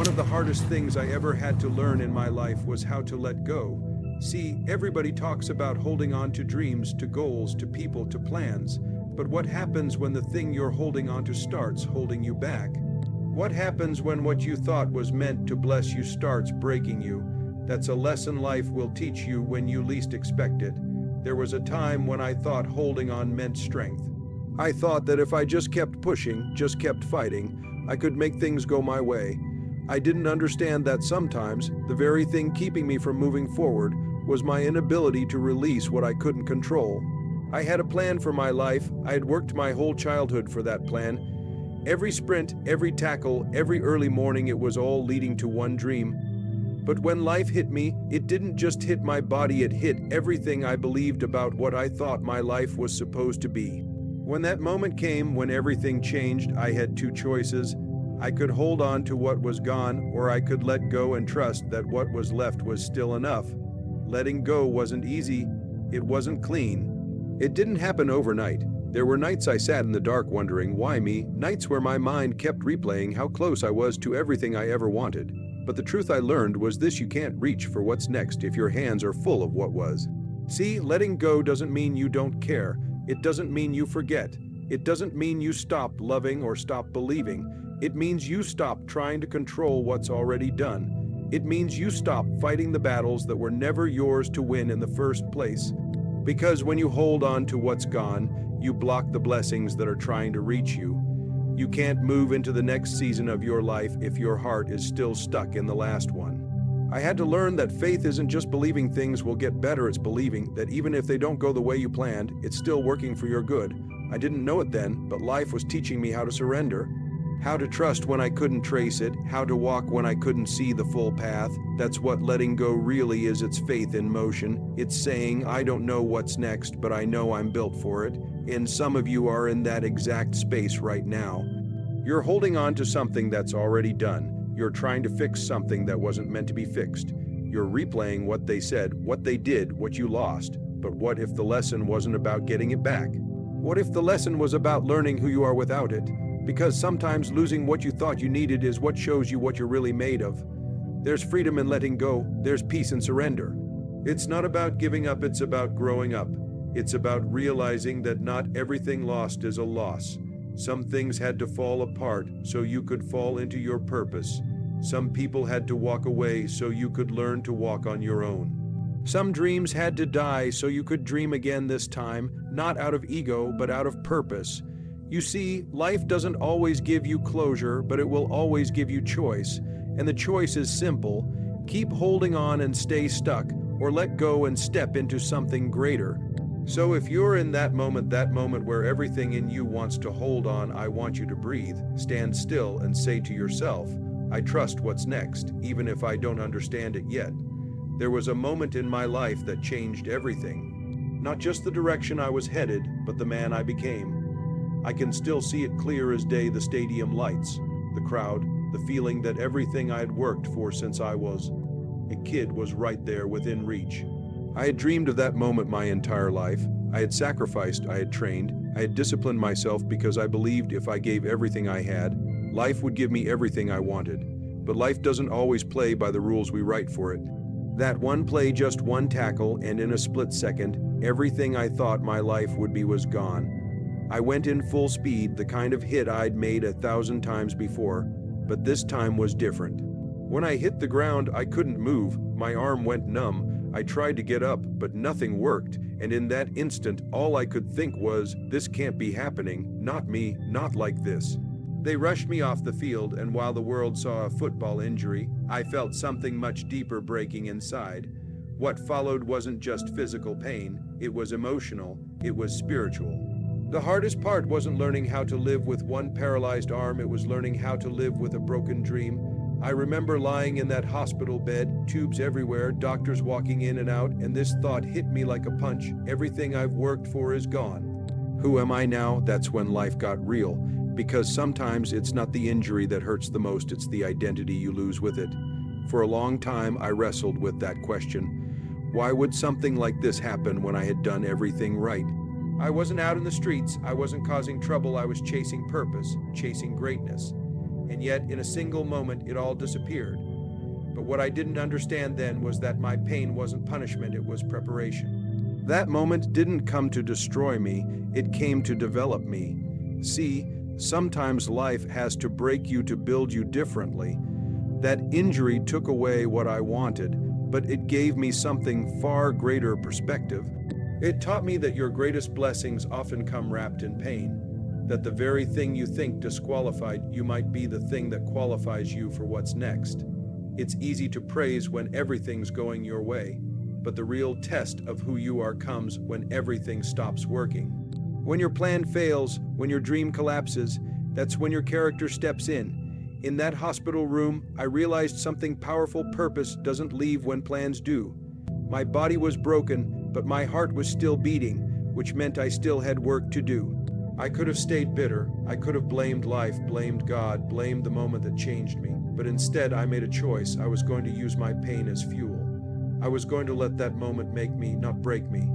One of the hardest things I ever had to learn in my life was how to let go. See, everybody talks about holding on to dreams, to goals, to people, to plans. But what happens when the thing you're holding on to starts holding you back? What happens when what you thought was meant to bless you starts breaking you? That's a lesson life will teach you when you least expect it. There was a time when I thought holding on meant strength. I thought that if I just kept pushing, just kept fighting, I could make things go my way. I didn't understand that sometimes the very thing keeping me from moving forward was my inability to release what I couldn't control. I had a plan for my life. I had worked my whole childhood for that plan. Every sprint, every tackle, every early morning, it was all leading to one dream. But when life hit me, it didn't just hit my body, it hit everything I believed about what I thought my life was supposed to be. When that moment came, when everything changed, I had two choices. I could hold on to what was gone, or I could let go and trust that what was left was still enough. Letting go wasn't easy. It wasn't clean. It didn't happen overnight. There were nights I sat in the dark wondering, why me? Nights where my mind kept replaying how close I was to everything I ever wanted. But the truth I learned was this: you can't reach for what's next if your hands are full of what was. See, letting go doesn't mean you don't care. It doesn't mean you forget. It doesn't mean you stop loving or stop believing. It means you stop trying to control what's already done. It means you stop fighting the battles that were never yours to win in the first place. Because when you hold on to what's gone, you block the blessings that are trying to reach you. You can't move into the next season of your life if your heart is still stuck in the last one. I had to learn that faith isn't just believing things will get better, it's believing that even if they don't go the way you planned, it's still working for your good. I didn't know it then, but life was teaching me how to surrender. How to trust when I couldn't trace it, how to walk when I couldn't see the full path. That's what letting go really is. It's faith in motion. It's saying, I don't know what's next, but I know I'm built for it. And some of you are in that exact space right now. You're holding on to something that's already done. You're trying to fix something that wasn't meant to be fixed. You're replaying what they said, what they did, what you lost. But what if the lesson wasn't about getting it back? What if the lesson was about learning who you are without it? Because sometimes losing what you thought you needed is what shows you what you're really made of. There's freedom in letting go. There's peace in surrender. It's not about giving up, it's about growing up. It's about realizing that not everything lost is a loss. Some things had to fall apart so you could fall into your purpose. Some people had to walk away so you could learn to walk on your own. Some dreams had to die so you could dream again this time, not out of ego, but out of purpose. You see, life doesn't always give you closure, but it will always give you choice. And the choice is simple. Keep holding on and stay stuck, or let go and step into something greater. So if you're in that moment where everything in you wants to hold on, I want you to breathe, stand still and say to yourself, I trust what's next, even if I don't understand it yet. There was a moment in my life that changed everything. Not just the direction I was headed, but the man I became. I can still see it clear as day, the stadium lights, the crowd, the feeling that everything I had worked for since I was a kid was right there within reach. I had dreamed of that moment my entire life. I had sacrificed, I had trained, I had disciplined myself because I believed if I gave everything I had, life would give me everything I wanted. But life doesn't always play by the rules we write for it. That one play, just one tackle, and in a split second, everything I thought my life would be was gone. I went in full speed, the kind of hit I'd made 1,000 times before, but this time was different. When I hit the ground, I couldn't move. My arm went numb. I tried to get up, but nothing worked, and in that instant, all I could think was, this can't be happening, not me, not like this. They rushed me off the field, and while the world saw a football injury, I felt something much deeper breaking inside. What followed wasn't just physical pain, it was emotional, it was spiritual. The hardest part wasn't learning how to live with one paralyzed arm, it was learning how to live with a broken dream. I remember lying in that hospital bed, tubes everywhere, doctors walking in and out, and this thought hit me like a punch. Everything I've worked for is gone. Who am I now? That's when life got real. Because sometimes it's not the injury that hurts the most, it's the identity you lose with it. For a long time, I wrestled with that question. Why would something like this happen when I had done everything right? I wasn't out in the streets, I wasn't causing trouble, I was chasing purpose, chasing greatness. and yet in a single moment it all disappeared. But what I didn't understand then was that my pain wasn't punishment, it was preparation. That moment didn't come to destroy me, it came to develop me. See, sometimes life has to break you to build you differently. That injury took away what I wanted, but it gave me something far greater perspective. It taught me that your greatest blessings often come wrapped in pain, that the very thing you think disqualified you might be the thing that qualifies you for what's next. It's easy to praise when everything's going your way, but the real test of who you are comes when everything stops working. When your plan fails, when your dream collapses, that's when your character steps in. In that hospital room, I realized something powerful: purpose doesn't leave when plans do. My body was broken, but my heart was still beating, which meant I still had work to do. I could have stayed bitter, I could have blamed life, blamed God, blamed the moment that changed me, but instead I made a choice. I was going to use my pain as fuel. I was going to let that moment make me, not break me.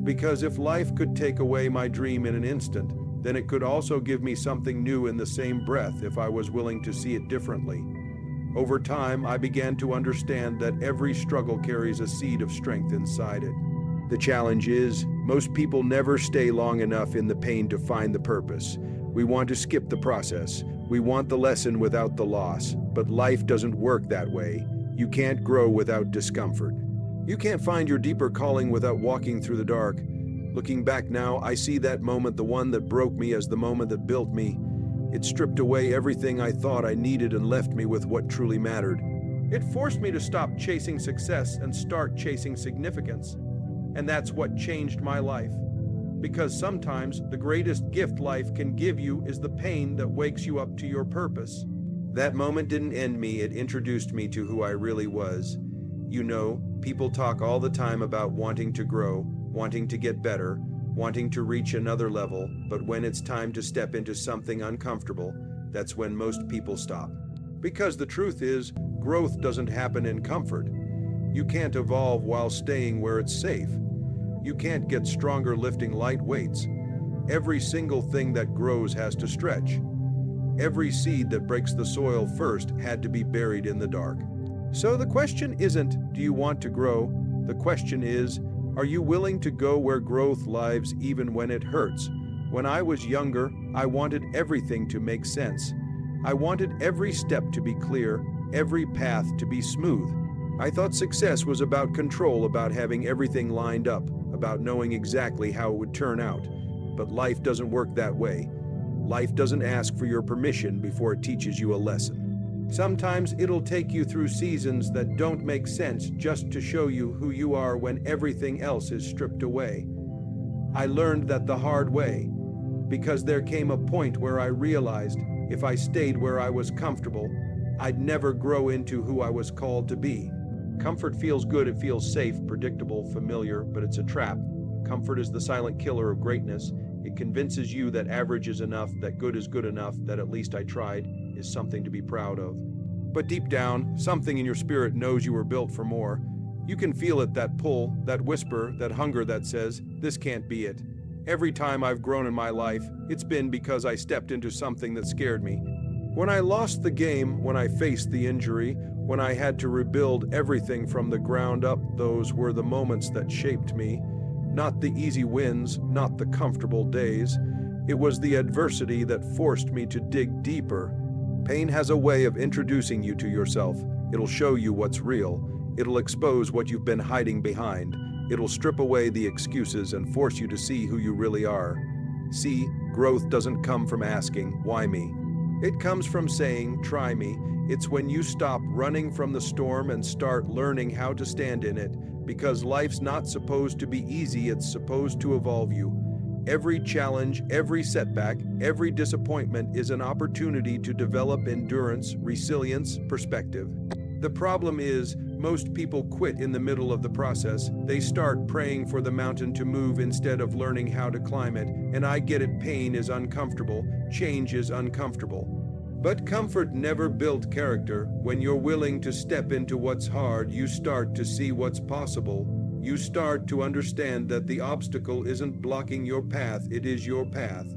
Because if life could take away my dream in an instant, then it could also give me something new in the same breath if I was willing to see it differently. Over time, I began to understand that every struggle carries a seed of strength inside it. The challenge is, most people never stay long enough in the pain to find the purpose. We want to skip the process. We want the lesson without the loss. But life doesn't work that way. You can't grow without discomfort. You can't find your deeper calling without walking through the dark. Looking back now, I see that moment, the one that broke me, as the moment that built me. It stripped away everything I thought I needed and left me with what truly mattered. It forced me to stop chasing success and start chasing significance. And that's what changed my life. Because sometimes the greatest gift life can give you is the pain that wakes you up to your purpose. That moment didn't end me, it introduced me to who I really was. You know, people talk all the time about wanting to grow, wanting to get better, wanting to reach another level, but when it's time to step into something uncomfortable, that's when most people stop. Because the truth is, growth doesn't happen in comfort. You can't evolve while staying where it's safe. You can't get stronger lifting light weights. Every single thing that grows has to stretch. Every seed that breaks the soil first had to be buried in the dark. So the question isn't, do you want to grow? The question is, are you willing to go where growth lives even when it hurts? When I was younger, I wanted everything to make sense. I wanted every step to be clear, every path to be smooth. I thought success was about control, about having everything lined up, about knowing exactly how it would turn out. But life doesn't work that way. Life doesn't ask for your permission before it teaches you a lesson. Sometimes it'll take you through seasons that don't make sense just to show you who you are when everything else is stripped away. I learned that the hard way, because there came a point where I realized if I stayed where I was comfortable, I'd never grow into who I was called to be. Comfort feels good, it feels safe, predictable, familiar, but it's a trap. Comfort is the silent killer of greatness. It convinces you that average is enough, that good is good enough, that at least I tried is something to be proud of. But deep down, something in your spirit knows you were built for more. You can feel it, that pull, that whisper, that hunger that says, this can't be it. Every time I've grown in my life, it's been because I stepped into something that scared me. When I lost the game, when I faced the injury, when I had to rebuild everything from the ground up, those were the moments that shaped me. Not the easy wins, not the comfortable days. It was the adversity that forced me to dig deeper. Pain has a way of introducing you to yourself. It'll show you what's real. It'll expose what you've been hiding behind. It'll strip away the excuses and force you to see who you really are. See, growth doesn't come from asking, why me? It comes from saying, try me. It's when you stop running from the storm and start learning how to stand in it, because life's not supposed to be easy, it's supposed to evolve you. Every challenge, every setback, every disappointment is an opportunity to develop endurance, resilience, perspective. The problem is, most people quit in the middle of the process. They start praying for the mountain to move instead of learning how to climb it. And I get it, pain is uncomfortable, change is uncomfortable. But comfort never built character. When you're willing to step into what's hard, you start to see what's possible. You start to understand that the obstacle isn't blocking your path, it is your path.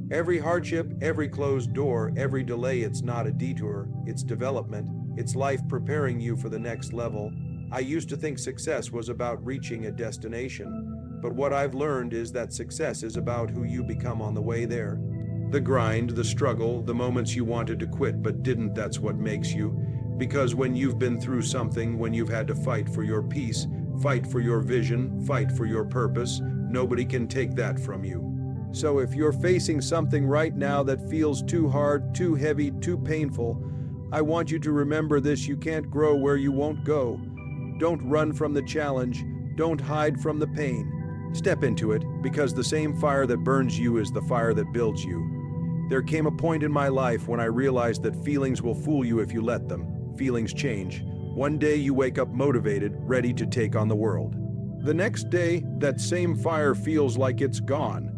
Every hardship, every closed door, every delay, it's not a detour, it's development. It's life preparing you for the next level. I used to think success was about reaching a destination, but what I've learned is that success is about who you become on the way there. The grind, the struggle, the moments you wanted to quit but didn't, that's what makes you. Because when you've been through something, when you've had to fight for your peace, fight for your vision, fight for your purpose, nobody can take that from you. So if you're facing something right now that feels too hard, too heavy, too painful, I want you to remember this: you can't grow where you won't go. Don't run from the challenge. Don't hide from the pain. Step into it, because the same fire that burns you is the fire that builds you. There came a point in my life when I realized that feelings will fool you if you let them. Feelings change. One day you wake up motivated, ready to take on the world. The next day, that same fire feels like it's gone.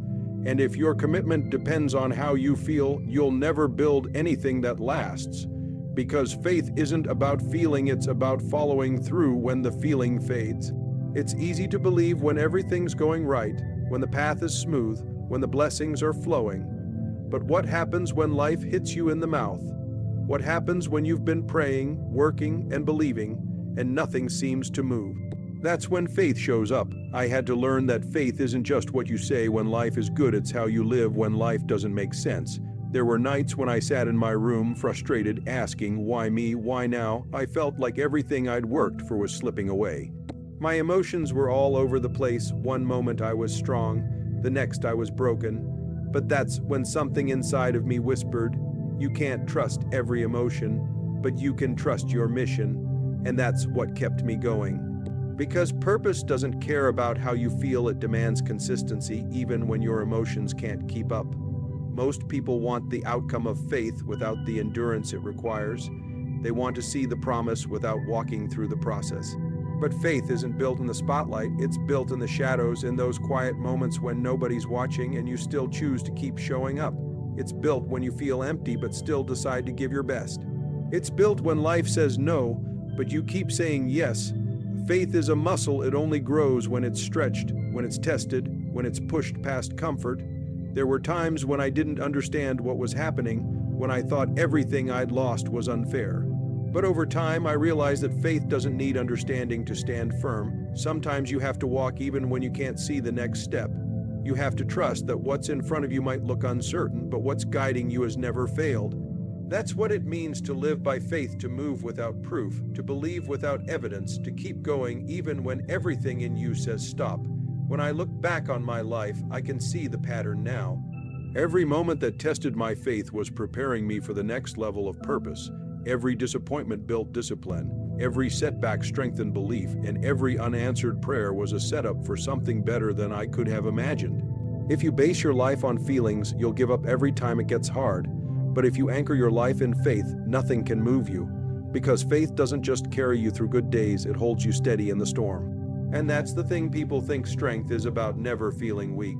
And if your commitment depends on how you feel, you'll never build anything that lasts. Because faith isn't about feeling, it's about following through when the feeling fades. It's easy to believe when everything's going right, when the path is smooth, when the blessings are flowing. But what happens when life hits you in the mouth? What happens when you've been praying, working, and believing, and nothing seems to move? That's when faith shows up. I had to learn that faith isn't just what you say when life is good, it's how you live when life doesn't make sense. There were nights when I sat in my room, frustrated, asking, why me, why now? I felt like everything I'd worked for was slipping away. My emotions were all over the place. One moment I was strong, the next I was broken. But that's when something inside of me whispered, you can't trust every emotion, but you can trust your mission. And that's what kept me going. Because purpose doesn't care about how you feel, it demands consistency even when your emotions can't keep up. Most people want the outcome of faith without the endurance it requires. They want to see the promise without walking through the process. But faith isn't built in the spotlight, it's built in the shadows, in those quiet moments when nobody's watching and you still choose to keep showing up. It's built when you feel empty but still decide to give your best. It's built when life says no, but you keep saying yes. Faith is a muscle, it only grows when it's stretched, when it's tested, when it's pushed past comfort. There were times when I didn't understand what was happening, when I thought everything I'd lost was unfair. But over time, I realized that faith doesn't need understanding to stand firm. Sometimes you have to walk even when you can't see the next step. You have to trust that what's in front of you might look uncertain, but what's guiding you has never failed. That's what it means to live by faith, to move without proof, to believe without evidence, to keep going even when everything in you says stop. When I look back on my life, I can see the pattern now. Every moment that tested my faith was preparing me for the next level of purpose. Every disappointment built discipline. Every setback strengthened belief, and every unanswered prayer was a setup for something better than I could have imagined. If you base your life on feelings, you'll give up every time it gets hard. But if you anchor your life in faith, nothing can move you. Because faith doesn't just carry you through good days, it holds you steady in the storm. And that's the thing, people think strength is about never feeling weak.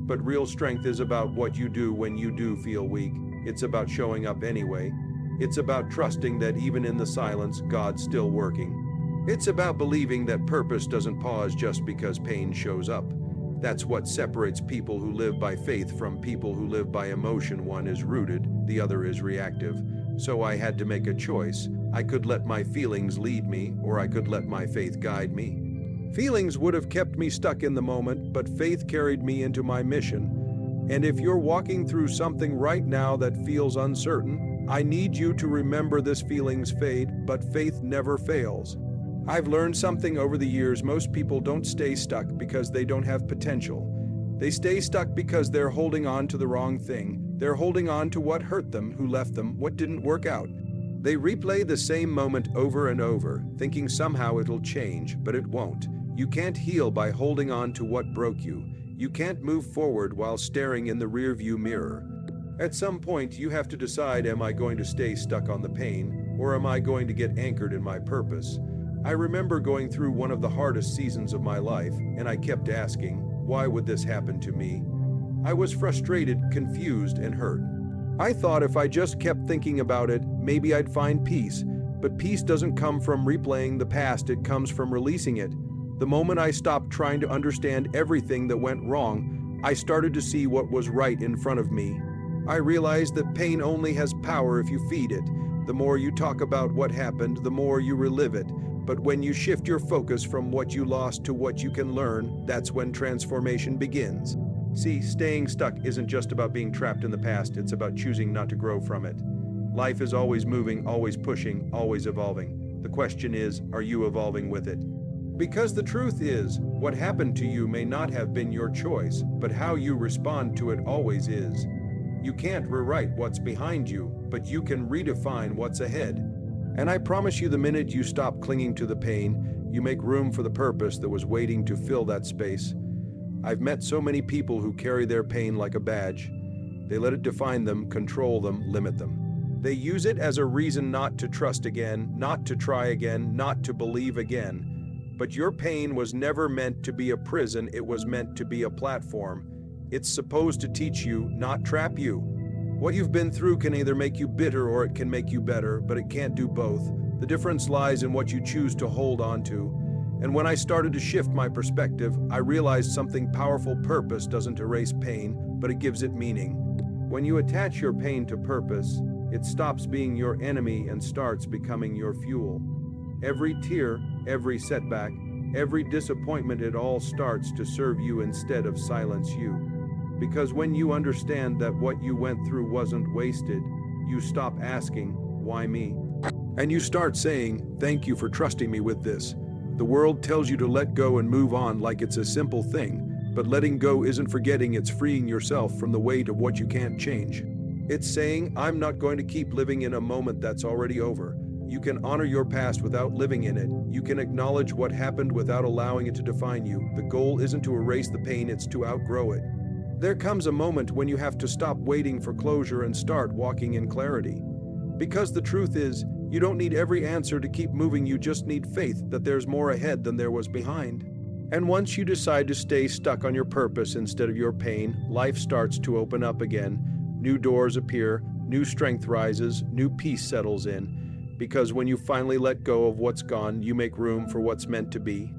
But real strength is about what you do when you do feel weak. It's about showing up anyway. It's about trusting that even in the silence, God's still working. It's about believing that purpose doesn't pause just because pain shows up. That's what separates people who live by faith from people who live by emotion. One is rooted, the other is reactive. So I had to make a choice. I could let my feelings lead me, or I could let my faith guide me. Feelings would have kept me stuck in the moment, but faith carried me into my mission. And if you're walking through something right now that feels uncertain, I need you to remember this: feelings fade, but faith never fails. I've learned something over the years. Most people don't stay stuck because they don't have potential. They stay stuck because they're holding on to the wrong thing. They're holding on to what hurt them, who left them, what didn't work out. They replay the same moment over and over, thinking somehow it'll change, but it won't. You can't heal by holding on to what broke you. You can't move forward while staring in the rearview mirror. At some point, you have to decide, am I going to stay stuck on the pain, or am I going to get anchored in my purpose? I remember going through one of the hardest seasons of my life, and I kept asking, why would this happen to me? I was frustrated, confused, and hurt. I thought if I just kept thinking about it, maybe I'd find peace. But peace doesn't come from replaying the past, it comes from releasing it. The moment I stopped trying to understand everything that went wrong, I started to see what was right in front of me. I realized that pain only has power if you feed it. The more you talk about what happened, the more you relive it. But when you shift your focus from what you lost to what you can learn, that's when transformation begins. See, staying stuck isn't just about being trapped in the past, it's about choosing not to grow from it. Life is always moving, always pushing, always evolving. The question is, are you evolving with it? Because the truth is, what happened to you may not have been your choice, but how you respond to it always is. You can't rewrite what's behind you, but you can redefine what's ahead. And I promise you, the minute you stop clinging to the pain, you make room for the purpose that was waiting to fill that space. I've met so many people who carry their pain like a badge. They let it define them, control them, limit them. They use it as a reason not to trust again, not to try again, not to believe again. But your pain was never meant to be a prison, it was meant to be a platform. It's supposed to teach you, not trap you. What you've been through can either make you bitter or it can make you better, but it can't do both. The difference lies in what you choose to hold on to. And when I started to shift my perspective, I realized something powerful. Purpose doesn't erase pain, but it gives it meaning. When you attach your pain to purpose, it stops being your enemy and starts becoming your fuel. Every tear, every setback, every disappointment, it all starts to serve you instead of silence you. Because when you understand that what you went through wasn't wasted, you stop asking, why me? And you start saying, thank you for trusting me with this. The world tells you to let go and move on like it's a simple thing, but letting go isn't forgetting, it's freeing yourself from the weight of what you can't change. It's saying, I'm not going to keep living in a moment that's already over. You can honor your past without living in it. You can acknowledge what happened without allowing it to define you. The goal isn't to erase the pain, it's to outgrow it. There comes a moment when you have to stop waiting for closure and start walking in clarity. Because the truth is, you don't need every answer to keep moving, you just need faith that there's more ahead than there was behind. And once you decide to stay stuck on your purpose instead of your pain, life starts to open up again. New doors appear, new strength rises, new peace settles in. Because when you finally let go of what's gone, you make room for what's meant to be.